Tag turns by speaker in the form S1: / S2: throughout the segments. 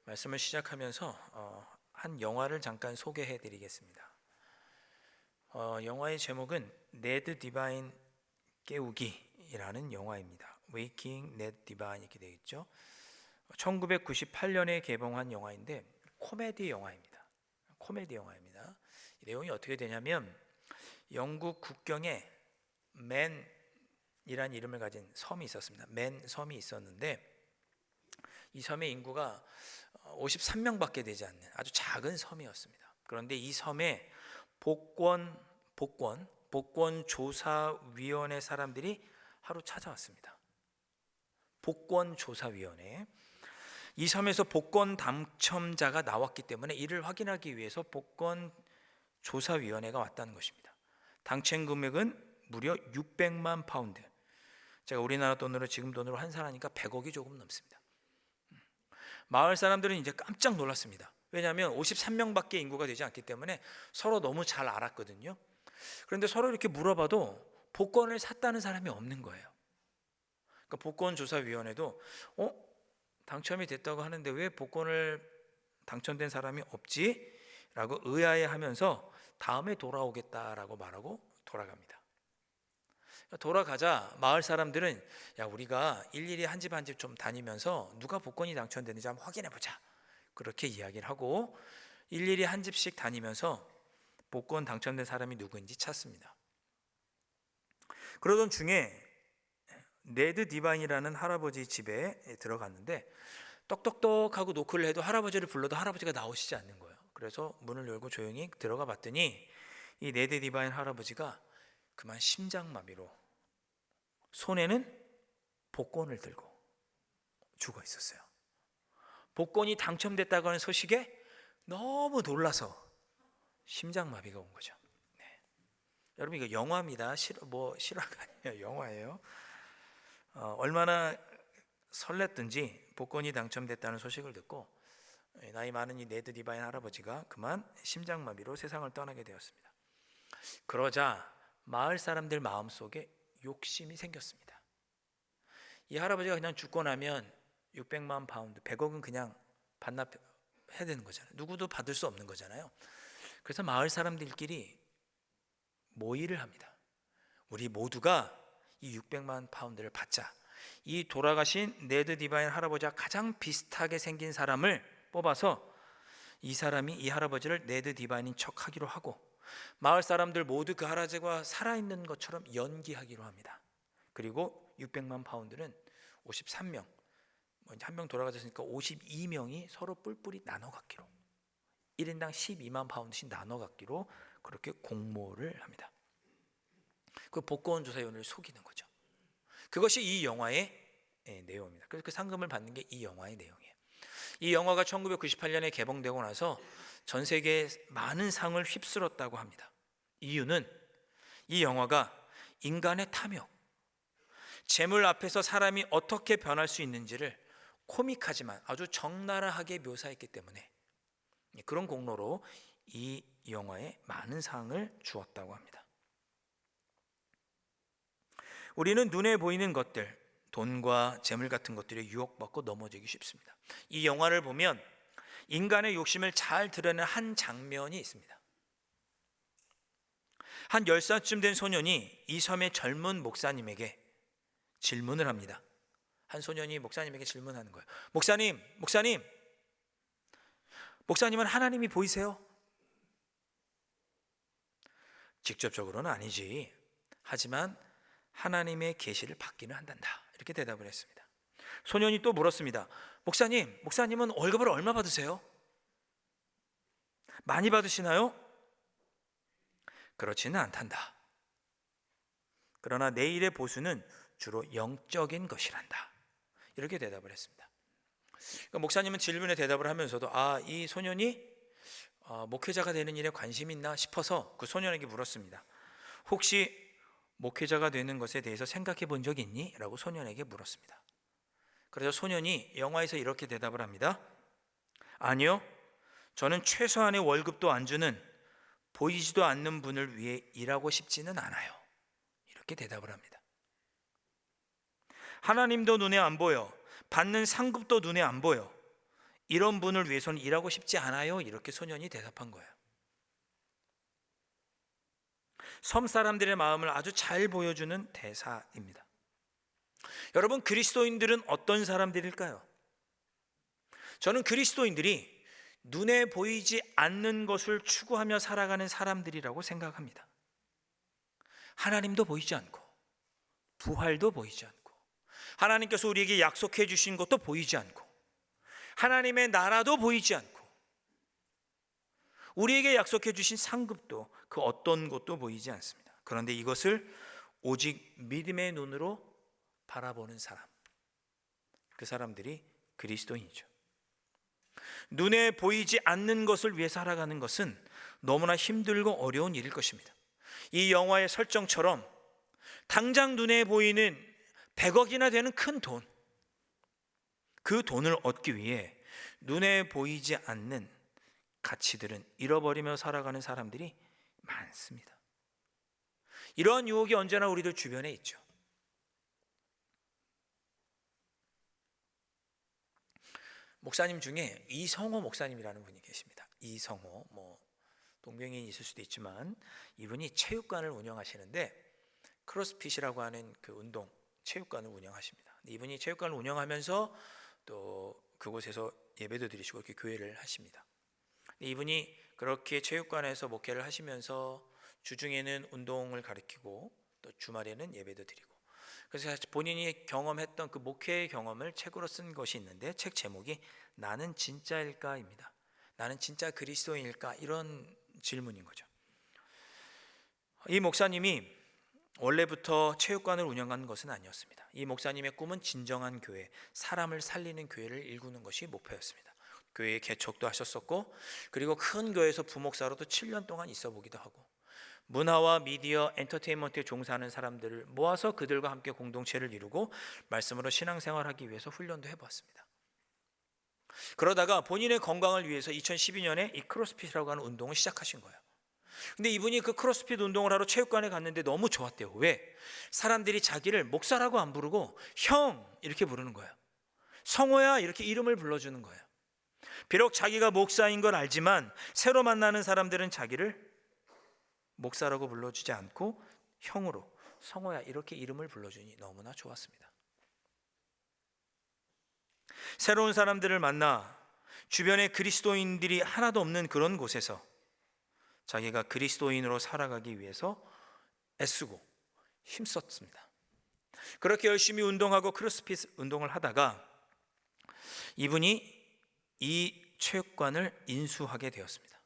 S1: 말씀을 시작하면서 한 영화를 잠깐 소개해 드리겠습니다. 영화의 제목은 네드 디바인 깨우기라는 영화입니다. Waking Ned Divine 이렇게 되어 있죠. 1998년에 개봉한 영화인데 코미디 영화입니다. 코미디 영화입니다. 내용이 어떻게 되냐면 영국 국경에 맨이란 이름을 가진 섬이 있었습니다. 맨 섬이 있었는데 이 섬의 인구가 53명밖에 되지 않는 아주 작은 섬이었습니다. 그런데 이 섬에 복권조사위원회 사람들이 하루 찾아왔습니다. 복권조사위원회. 이 섬에서 복권 당첨자가 나왔기 때문에 이를 확인하기 위해서 복권조사위원회가 왔다는 것입니다. 당첨 금액은 무려 600만 파운드. 제가 우리나라 돈으로 지금 돈으로 환산하니까 100억이 조금 넘습니다. 마을 사람들은 이제 깜짝 놀랐습니다. 왜냐하면 53명밖에 인구가 되지 않기 때문에 서로 너무 잘 알았거든요. 그런데 서로 이렇게 물어봐도 복권을 샀다는 사람이 없는 거예요. 그러니까 복권조사위원회도 당첨이 됐다고 하는데 왜 복권을 당첨된 사람이 없지? 라고 의아해하면서 다음에 돌아오겠다라고 말하고 돌아갑니다. 돌아가자 마을 사람들은 우리가 일일이 한 집 한 집 좀 다니면서 누가 복권이 당첨됐는지 한번 확인해 보자. 그렇게 이야기를 하고 일일이 한 집씩 다니면서 복권 당첨된 사람이 누구인지 찾습니다. 그러던 중에 네드 디바인이라는 할아버지 집에 들어갔는데 똑똑똑하고 노크를 해도 할아버지를 불러도 할아버지가 나오시지 않는 거예요. 그래서 문을 열고 조용히 들어가 봤더니 이 네드 디바인 할아버지가 그만 심장마비로 손에는 복권을 들고 죽어 있었어요. 복권이 당첨됐다고 하는 소식에 너무 놀라서 심장마비가 온 거죠. 네. 여러분 이거 영화입니다. 실화가 아니에요. 영화예요. 얼마나 설렜든지 복권이 당첨됐다는 소식을 듣고 나이 많은 이 네드 디바인 할아버지가 그만 심장마비로 세상을 떠나게 되었습니다. 그러자 마을 사람들 마음속에 욕심이 생겼습니다. 이 할아버지가 그냥 죽고 나면 600만 파운드, 100억은 그냥 반납해야 되는 거잖아요. 누구도 받을 수 없는 거잖아요. 그래서 마을 사람들끼리 모의를 합니다. 우리 모두가 이 600만 파운드를 받자. 이 돌아가신 네드 디바인 할아버지와 가장 비슷하게 생긴 사람을 뽑아서 이 사람이 이 할아버지를 네드 디바인인 척 하기로 하고 마을 사람들 모두 그 할아버지가 살아있는 것처럼 연기하기로 합니다. 그리고 600만 파운드는 53명, 한 명 돌아가셨으니까 52명이 서로 뿔뿔이 나눠 갖기로 1인당 12만 파운드씩 나눠 갖기로 그렇게 공모를 합니다. 그 복권조사위원회를 속이는 거죠. 그것이 이 영화의 내용입니다. 그래서 그 상금을 받는 게 이 영화의 내용이에요. 이 영화가 1998년에 개봉되고 나서 전 세계에 많은 상을 휩쓸었다고 합니다. 이유는 이 영화가 인간의 탐욕, 재물 앞에서 사람이 어떻게 변할 수 있는지를 코믹하지만 아주 적나라하게 묘사했기 때문에 그런 공로로 이 영화에 많은 상을 주었다고 합니다. 우리는 눈에 보이는 것들, 돈과 재물 같은 것들에 유혹받고 넘어지기 쉽습니다. 이 영화를 보면 인간의 욕심을 잘 드러내는 한 장면이 있습니다. 한 10살쯤 된 소년이 이 섬의 젊은 목사님에게 질문을 합니다. 한 소년이 목사님에게 질문하는 거예요. 목사님은 하나님이 보이세요? 직접적으로는 아니지. 하지만 하나님의 계시를 받기는 한단다. 이렇게 대답을 했습니다. 소년이 또 물었습니다. 목사님은 월급을 얼마 받으세요? 많이 받으시나요? 그렇지는 않단다. 그러나 내일의 보수는 주로 영적인 것이란다. 이렇게 대답을 했습니다. 그러니까 목사님은 질문에 대답을 하면서도 이 소년이 목회자가 되는 일에 관심이 있나 싶어서 그 소년에게 물었습니다. 혹시 목회자가 되는 것에 대해서 생각해 본 적 있니? 라고 소년에게 물었습니다. 그래서 소년이 영화에서 이렇게 대답을 합니다. 아니요, 저는 최소한의 월급도 안 주는 보이지도 않는 분을 위해 일하고 싶지는 않아요. 이렇게 대답을 합니다. 하나님도 눈에 안 보여, 받는 상급도 눈에 안 보여. 이런 분을 위해서는 일하고 싶지 않아요. 이렇게 소년이 대답한 거예요. 섬 사람들의 마음을 아주 잘 보여주는 대사입니다. 여러분, 그리스도인들은 어떤 사람들일까요? 저는 그리스도인들이 눈에 보이지 않는 것을 추구하며 살아가는 사람들이라고 생각합니다. 하나님도 보이지 않고, 부활도 보이지 않고, 하나님께서 우리에게 약속해 주신 것도 보이지 않고, 하나님의 나라도 보이지 않고, 우리에게 약속해 주신 상급도 그 어떤 것도 보이지 않습니다. 그런데 이것을 오직 믿음의 눈으로 바라보는 사람, 그 사람들이 그리스도인이죠. 눈에 보이지 않는 것을 위해 살아가는 것은 너무나 힘들고 어려운 일일 것입니다. 이 영화의 설정처럼 당장 눈에 보이는 100억이나 되는 큰 돈, 그 돈을 얻기 위해 눈에 보이지 않는 가치들은 잃어버리며 살아가는 사람들이 많습니다. 이러한 유혹이 언제나 우리들 주변에 있죠. 목사님 중에 이성호 목사님이라는 분이 계십니다. 이성호, 동명이인이 있을 수도 있지만 이분이 체육관을 운영하시는데 크로스핏이라고 하는 그 운동 체육관을 운영하십니다. 이분이 체육관을 운영하면서 또 그곳에서 예배도 드리시고 이렇게 교회를 하십니다. 이분이 그렇게 체육관에서 목회를 하시면서 주중에는 운동을 가르치고 또 주말에는 예배도 드리고, 그래서 본인이 경험했던 그 목회의 경험을 책으로 쓴 것이 있는데 책 제목이 나는 진짜일까입니다. 나는 진짜 그리스도인일까? 이런 질문인 거죠. 이 목사님이 원래부터 체육관을 운영하는 것은 아니었습니다. 이 목사님의 꿈은 진정한 교회, 사람을 살리는 교회를 일구는 것이 목표였습니다. 교회에 개척도 하셨었고, 그리고 큰 교회에서 부목사로도 7년 동안 있어 보기도 하고, 문화와 미디어, 엔터테인먼트에 종사하는 사람들을 모아서 그들과 함께 공동체를 이루고 말씀으로 신앙생활하기 위해서 훈련도 해보았습니다. 그러다가 본인의 건강을 위해서 2012년에 이 크로스핏이라고 하는 운동을 시작하신 거예요. 근데 이분이 그 크로스핏 운동을 하러 체육관에 갔는데 너무 좋았대요. 왜? 사람들이 자기를 목사라고 안 부르고 형 이렇게 부르는 거예요. 성호야 이렇게 이름을 불러주는 거예요. 비록 자기가 목사인 걸 알지만 새로 만나는 사람들은 자기를 목사라고 불러주지 않고 형으로, 성호야 이렇게 이름을 불러주니 너무나 좋았습니다. 새로운 사람들을 만나 주변에 그리스도인들이 하나도 없는 그런 곳에서 자기가 그리스도인으로 살아가기 위해서 애쓰고 힘썼습니다. 그렇게 열심히 운동하고 크로스핏 운동을 하다가 이분이 이 체육관을 인수하게 되었습니다.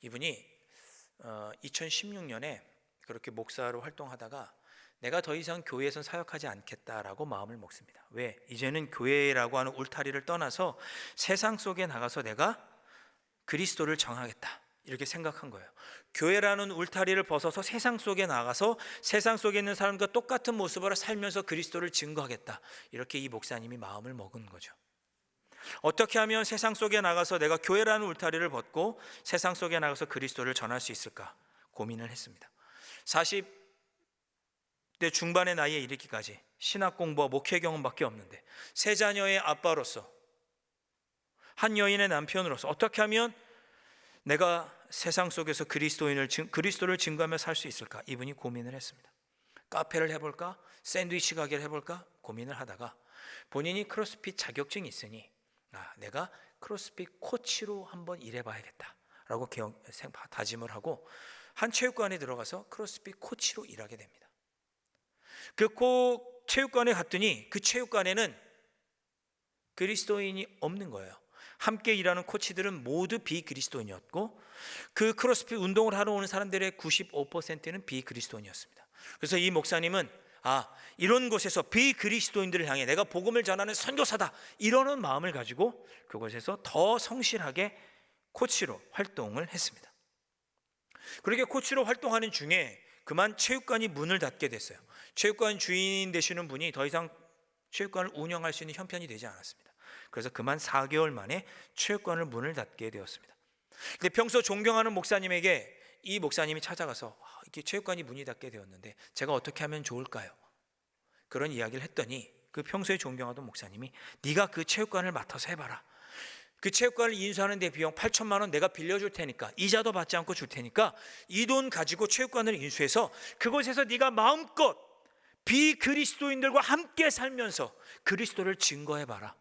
S1: 이분이 2016년에 그렇게 목사로 활동하다가 내가 더 이상 교회에선 사역하지 않겠다라고 마음을 먹습니다. 왜? 이제는 교회라고 하는 울타리를 떠나서 세상 속에 나가서 내가 그리스도를 정하겠다 이렇게 생각한 거예요. 교회라는 울타리를 벗어서 세상 속에 나가서 세상 속에 있는 사람과 똑같은 모습으로 살면서 그리스도를 증거하겠다, 이렇게 이 목사님이 마음을 먹은 거죠. 어떻게 하면 세상 속에 나가서 내가 교회라는 울타리를 벗고 세상 속에 나가서 그리스도를 전할 수 있을까 고민을 했습니다. 40대 중반의 나이에 이르기까지 신학 공부와 목회 경험밖에 없는데 세 자녀의 아빠로서, 한 여인의 남편으로서 어떻게 하면 내가 세상 속에서 그리스도를 증거하며 살 수 있을까? 이분이 고민을 했습니다. 카페를 해볼까? 샌드위치 가게를 해볼까? 고민을 하다가 본인이 크로스핏 자격증이 있으니 내가 크로스핏 코치로 한번 일해봐야겠다라고 다짐을 하고 한 체육관에 들어가서 크로스핏 코치로 일하게 됩니다. 그 체육관에 갔더니 그 체육관에는 그리스도인이 없는 거예요. 함께 일하는 코치들은 모두 비그리스도인이었고 그 크로스핏 운동을 하러 오는 사람들의 95%는 비그리스도인이었습니다. 그래서 이 목사님은 이런 곳에서 비그리스도인들을 향해 내가 복음을 전하는 선교사다 이러는 마음을 가지고 그곳에서 더 성실하게 코치로 활동을 했습니다. 그렇게 코치로 활동하는 중에 그만 체육관이 문을 닫게 됐어요. 체육관 주인 되시는 분이 더 이상 체육관을 운영할 수 있는 형편이 되지 않았습니다. 그래서 그만 4개월 만에 체육관을 문을 닫게 되었습니다. 근데 평소 존경하는 목사님에게 이 목사님이 찾아가서 이렇게 체육관이 문이 닫게 되었는데 제가 어떻게 하면 좋을까요? 그런 이야기를 했더니 그 평소에 존경하던 목사님이 네가 그 체육관을 맡아서 해봐라. 그 체육관을 인수하는 데 비용 8천만 원 내가 빌려줄 테니까, 이자도 받지 않고 줄 테니까 이 돈 가지고 체육관을 인수해서 그곳에서 네가 마음껏 비그리스도인들과 함께 살면서 그리스도를 증거해봐라.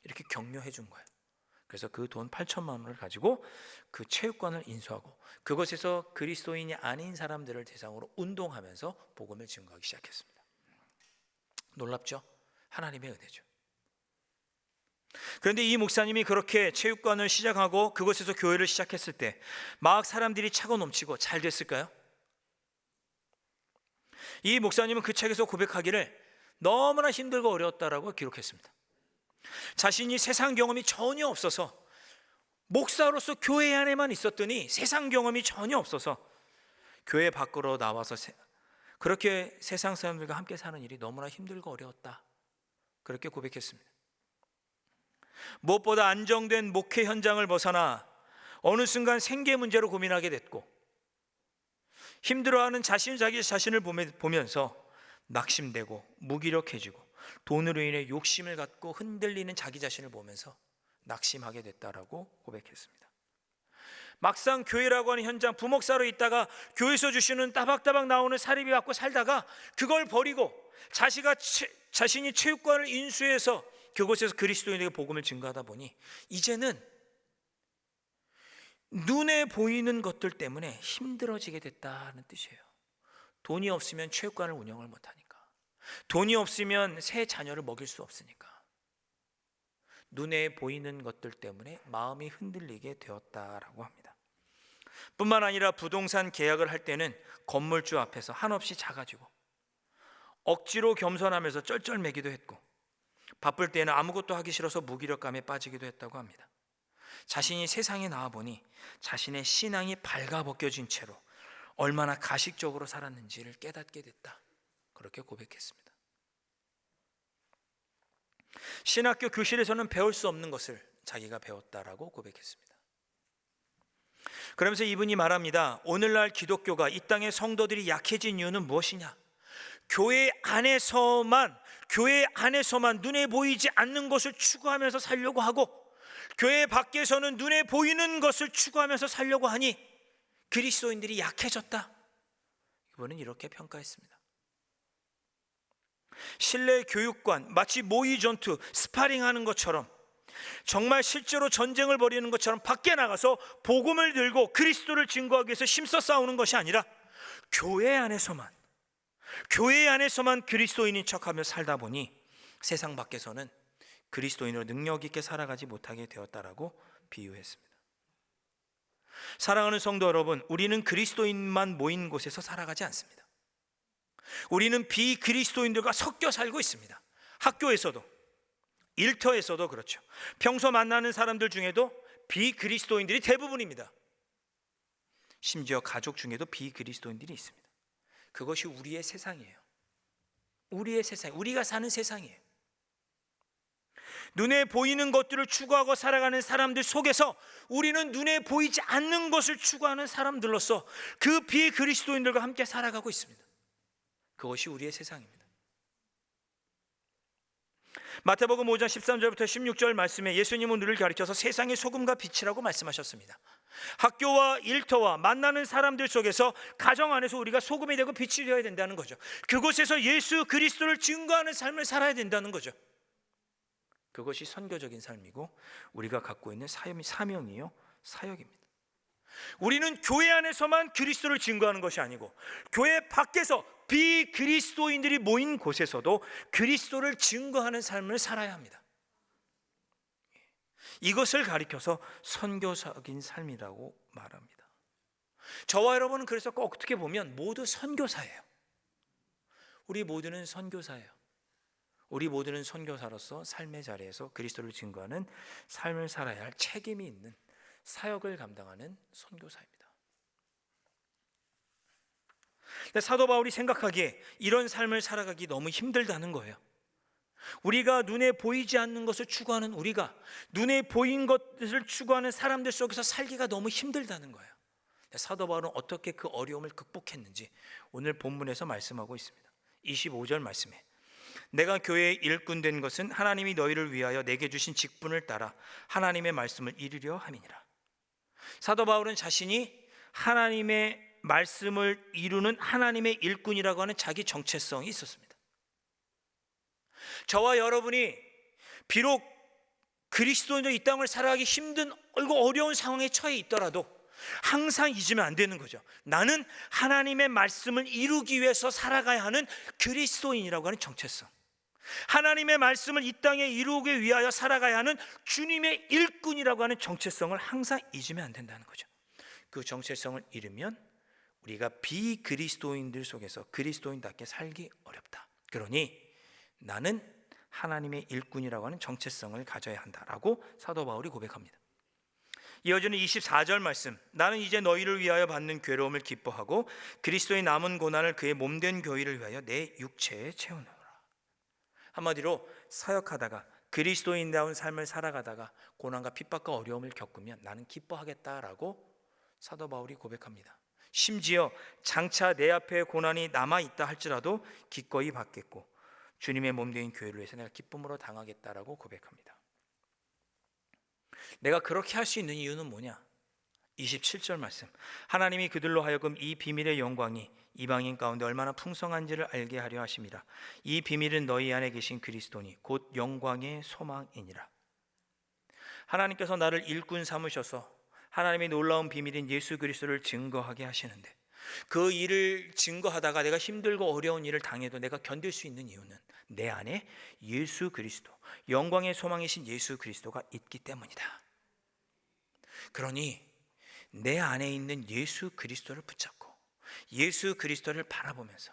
S1: 이렇게 격려해 준 거예요. 그래서 그 돈 8천만 원을 가지고 그 체육관을 인수하고 그곳에서 그리스도인이 아닌 사람들을 대상으로 운동하면서 복음을 증거하기 시작했습니다. 놀랍죠? 하나님의 은혜죠. 그런데 이 목사님이 그렇게 체육관을 시작하고 그곳에서 교회를 시작했을 때 막 사람들이 차고 넘치고 잘 됐을까요? 이 목사님은 그 책에서 고백하기를 너무나 힘들고 어려웠다라고 기록했습니다. 자신이 세상 경험이 전혀 없어서 목사로서 교회 안에만 있었더니 세상 경험이 전혀 없어서 교회 밖으로 나와서 그렇게 세상 사람들과 함께 사는 일이 너무나 힘들고 어려웠다, 그렇게 고백했습니다. 무엇보다 안정된 목회 현장을 벗어나 어느 순간 생계 문제로 고민하게 됐고 힘들어하는 자기 자신을 보면서 낙심되고 무기력해지고 돈으로 인해 욕심을 갖고 흔들리는 자기 자신을 보면서 낙심하게 됐다라고 고백했습니다. 막상 교회라고 하는 현장, 부목사로 있다가 교회에서 주시는 따박따박 나오는 사리비 갖고 살다가 그걸 버리고 자신이 체육관을 인수해서 그곳에서 그리스도인에게 복음을 증거하다 보니 이제는 눈에 보이는 것들 때문에 힘들어지게 됐다는 뜻이에요. 돈이 없으면 체육관을 운영을 못하니까, 돈이 없으면 새 자녀를 먹일 수 없으니까 눈에 보이는 것들 때문에 마음이 흔들리게 되었다라고 합니다. 뿐만 아니라 부동산 계약을 할 때는 건물주 앞에서 한없이 작아지고 억지로 겸손하면서 쩔쩔매기도 했고 바쁠 때는 아무것도 하기 싫어서 무기력감에 빠지기도 했다고 합니다. 자신이 세상에 나와보니 자신의 신앙이 발가벗겨진 채로 얼마나 가식적으로 살았는지를 깨닫게 됐다, 그렇게 고백했습니다. 신학교 교실에서는 배울 수 없는 것을 자기가 배웠다라고 고백했습니다. 그러면서 이분이 말합니다. 오늘날 기독교가 이 땅의 성도들이 약해진 이유는 무엇이냐? 교회 안에서만 눈에 보이지 않는 것을 추구하면서 살려고 하고 교회 밖에서는 눈에 보이는 것을 추구하면서 살려고 하니 그리스도인들이 약해졌다. 이분은 이렇게 평가했습니다. 실내 교육관, 마치 모의 전투, 스파링하는 것처럼, 정말 실제로 전쟁을 벌이는 것처럼 밖에 나가서 복음을 들고 그리스도를 증거하기 위해서 힘써 싸우는 것이 아니라 교회 안에서만 그리스도인인 척하며 살다 보니 세상 밖에서는 그리스도인으로 능력 있게 살아가지 못하게 되었다라고 비유했습니다. 사랑하는 성도 여러분, 우리는 그리스도인만 모인 곳에서 살아가지 않습니다. 우리는 비그리스도인들과 섞여 살고 있습니다. 학교에서도, 일터에서도 그렇죠. 평소 만나는 사람들 중에도 비그리스도인들이 대부분입니다. 심지어 가족 중에도 비그리스도인들이 있습니다. 그것이 우리의 세상이에요. 우리의 세상, 우리가 사는 세상이에요. 눈에 보이는 것들을 추구하고 살아가는 사람들 속에서 우리는 눈에 보이지 않는 것을 추구하는 사람들로서 그 비그리스도인들과 함께 살아가고 있습니다. 그것이 우리의 세상입니다. 마태복음 5장 13절부터 16절 말씀에 예수님은 우리를 가르쳐서 세상의 소금과 빛이라고 말씀하셨습니다. 학교와 일터와 만나는 사람들 속에서 가정 안에서 우리가 소금이 되고 빛이 되어야 된다는 거죠. 그곳에서 예수 그리스도를 증거하는 삶을 살아야 된다는 거죠. 그것이 선교적인 삶이고 우리가 갖고 있는 사명이요 사역입니다. 우리는 교회 안에서만 그리스도를 증거하는 것이 아니고 교회 밖에서 비그리스도인들이 모인 곳에서도 그리스도를 증거하는 삶을 살아야 합니다. 이것을 가리켜서 선교적인 삶이라고 말합니다. 저와 여러분은 그래서 꼭 어떻게 보면 모두 선교사예요. 우리 모두는 선교사예요. 우리 모두는 선교사로서 삶의 자리에서 그리스도를 증거하는 삶을 살아야 할 책임이 있는 사역을 감당하는 선교사입니다. 근데 사도 바울이 생각하기에 이런 삶을 살아가기 너무 힘들다는 거예요. 우리가 눈에 보이지 않는 것을 추구하는 우리가 눈에 보인 것을 추구하는 사람들 속에서 살기가 너무 힘들다는 거예요. 사도 바울은 어떻게 그 어려움을 극복했는지 오늘 본문에서 말씀하고 있습니다. 25절 말씀에 내가 교회의 일꾼 된 것은 하나님이 너희를 위하여 내게 주신 직분을 따라 하나님의 말씀을 이루려 함이니라. 사도 바울은 자신이 하나님의 말씀을 이루는 하나님의 일꾼이라고 하는 자기 정체성이 있었습니다. 저와 여러분이 비록 그리스도인으로 이 땅을 살아가기 힘든 어려운 상황에 처해 있더라도 항상 잊으면 안 되는 거죠. 나는 하나님의 말씀을 이루기 위해서 살아가야 하는 그리스도인이라고 하는 정체성, 하나님의 말씀을 이 땅에 이루기 위하여 살아가야 하는 주님의 일꾼이라고 하는 정체성을 항상 잊으면 안 된다는 거죠. 그 정체성을 잃으면 우리가 비그리스도인들 속에서 그리스도인답게 살기 어렵다. 그러니 나는 하나님의 일꾼이라고 하는 정체성을 가져야 한다라고 사도 바울이 고백합니다. 이어지는 24절 말씀, 나는 이제 너희를 위하여 받는 괴로움을 기뻐하고 그리스도의 남은 고난을 그의 몸된 교회를 위하여 내 육체에 채우노라. 한마디로 사역하다가 그리스도인다운 삶을 살아가다가 고난과 핍박과 어려움을 겪으면 나는 기뻐하겠다라고 사도 바울이 고백합니다. 심지어 장차 내 앞에 고난이 남아있다 할지라도 기꺼이 받겠고 주님의 몸된 교회를 위해서 내가 기쁨으로 당하겠다라고 고백합니다. 내가 그렇게 할 수 있는 이유는 뭐냐? 27절 말씀, 하나님이 그들로 하여금 이 비밀의 영광이 이방인 가운데 얼마나 풍성한지를 알게 하려 하심이라. 이 비밀은 너희 안에 계신 그리스도니 곧 영광의 소망이니라. 하나님께서 나를 일꾼 삼으셔서 하나님의 놀라운 비밀인 예수 그리스도를 증거하게 하시는데, 그 일을 증거하다가 내가 힘들고 어려운 일을 당해도 내가 견딜 수 있는 이유는 내 안에 예수 그리스도, 영광의 소망이신 예수 그리스도가 있기 때문이다. 그러니 내 안에 있는 예수 그리스도를 붙잡고 예수 그리스도를 바라보면서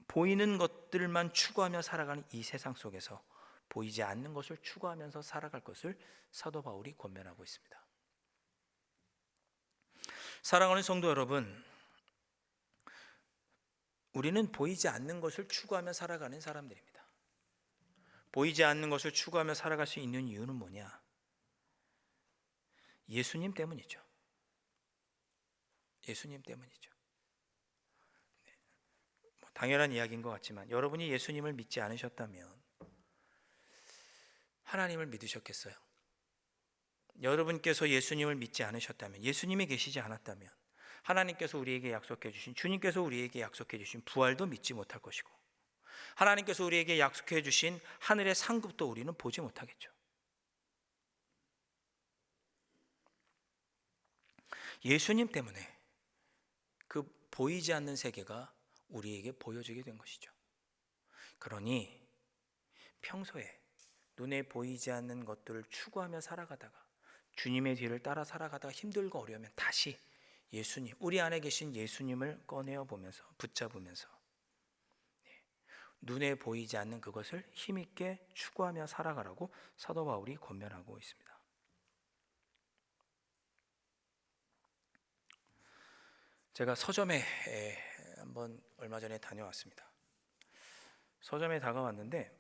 S1: 보이는 것들만 추구하며 살아가는 이 세상 속에서 보이지 않는 것을 추구하면서 살아갈 것을 사도 바울이 권면하고 있습니다. 사랑하는 성도 여러분, 우리는 보이지 않는 것을 추구하며 살아가는 사람들입니다. 보이지 않는 것을 추구하며 살아갈 수 있는 이유는 뭐냐? 예수님 때문이죠. 예수님 때문이죠. 당연한 이야기인 것 같지만 여러분이 예수님을 믿지 않으셨다면 하나님을 믿으셨겠어요? 여러분께서 예수님을 믿지 않으셨다면, 예수님이 계시지 않았다면 하나님께서 우리에게 약속해 주신, 주님께서 우리에게 약속해 주신 부활도 믿지 못할 것이고, 하나님께서 우리에게 약속해 주신 하늘의 상급도 우리는 보지 못하겠죠. 예수님 때문에 그 보이지 않는 세계가 우리에게 보여지게 된 것이죠. 그러니 평소에 눈에 보이지 않는 것들을 추구하며 살아가다가 주님의 뒤를 따라 살아가다가 힘들고 어려우면 다시 예수님, 우리 안에 계신 예수님을 꺼내어 보면서 붙잡으면서 눈에 보이지 않는 그것을 힘있게 추구하며 살아가라고 사도 바울이 권면하고 있습니다. 제가 서점에 한번 얼마 전에 다녀왔습니다. 서점에 가봤는데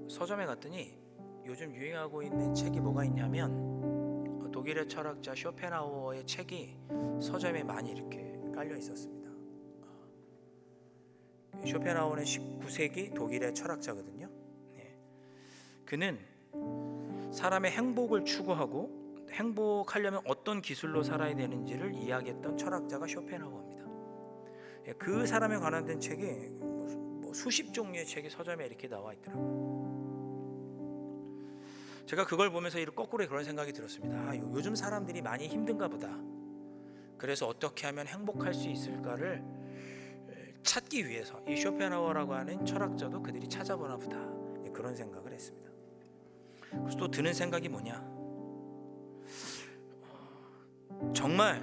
S1: 서점에 갔더니 요즘 유행하고 있는 책이 뭐가 있냐면 독일의 철학자 쇼펜하우어의 책이 서점에 많이 이렇게 깔려 있었습니다. 쇼펜하우어는 19세기 독일의 철학자거든요. 그는 사람의 행복을 추구하고 행복하려면 어떤 기술로 살아야 되는지를 이야기했던 철학자가 쇼펜하우어입니다. 그 사람에 관한 책이 수십 종류의 책이 서점에 이렇게 나와 있더라고요. 제가 그걸 보면서 거꾸로 그런 생각이 들었습니다. 요즘 사람들이 많이 힘든가 보다. 그래서 어떻게 하면 행복할 수 있을까를 찾기 위해서 이 쇼펜하우어라고 하는 철학자도 그들이 찾아보나 보다. 그런 생각을 했습니다. 그래서 또 드는 생각이 뭐냐? 정말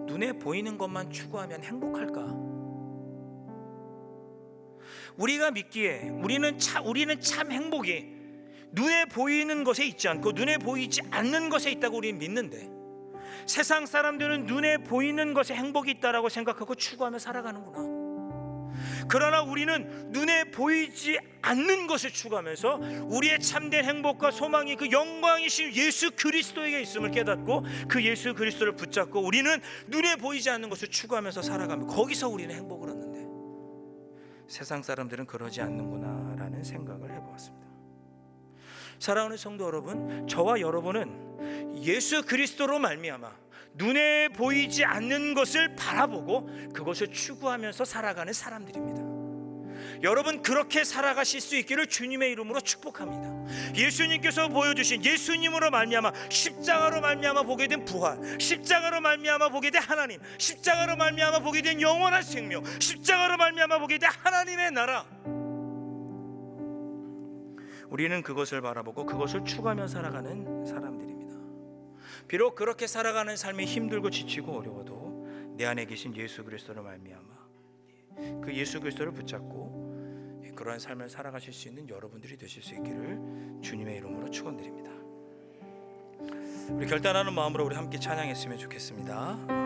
S1: 눈에 보이는 것만 추구하면 행복할까? 우리가 믿기에 우리는 참 행복이 눈에 보이는 것에 있지 않고 눈에 보이지 않는 것에 있다고 우리는 믿는데, 세상 사람들은 눈에 보이는 것에 행복이 있다라고 생각하고 추구하며 살아가는구나. 그러나 우리는 눈에 보이지 않는 것을 추구하면서 우리의 참된 행복과 소망이 그 영광이신 예수 그리스도에게 있음을 깨닫고 그 예수 그리스도를 붙잡고 우리는 눈에 보이지 않는 것을 추구하면서 살아가면 거기서 우리는 행복을 얻는데 세상 사람들은 그러지 않는구나라는 생각을 해보았습니다. 사랑하는 성도 여러분, 저와 여러분은 예수 그리스도로 말미암아 눈에 보이지 않는 것을 바라보고 그것을 추구하면서 살아가는 사람들입니다. 여러분 그렇게 살아가실 수 있기를 주님의 이름으로 축복합니다. 예수님께서 보여주신 예수님으로 말미암아 십자가로 말미암아 보게 된 부활, 십자가로 말미암아 보게 된 하나님, 십자가로 말미암아 보게 된 영원한 생명, 십자가로 말미암아 보게 된 하나님의 나라, 우리는 그것을 바라보고 그것을 추구하며 살아가는 사람들입니다. 비록 그렇게 살아가는 삶이 힘들고 지치고 어려워도 내 안에 계신 예수 그리스도로 말미암아 그 예수 그리스도를 붙잡고 그러한 삶을 살아가실 수 있는 여러분들이 되실 수 있기를 주님의 이름으로 축원드립니다. 우리 결단하는 마음으로 우리 함께 찬양했으면 좋겠습니다.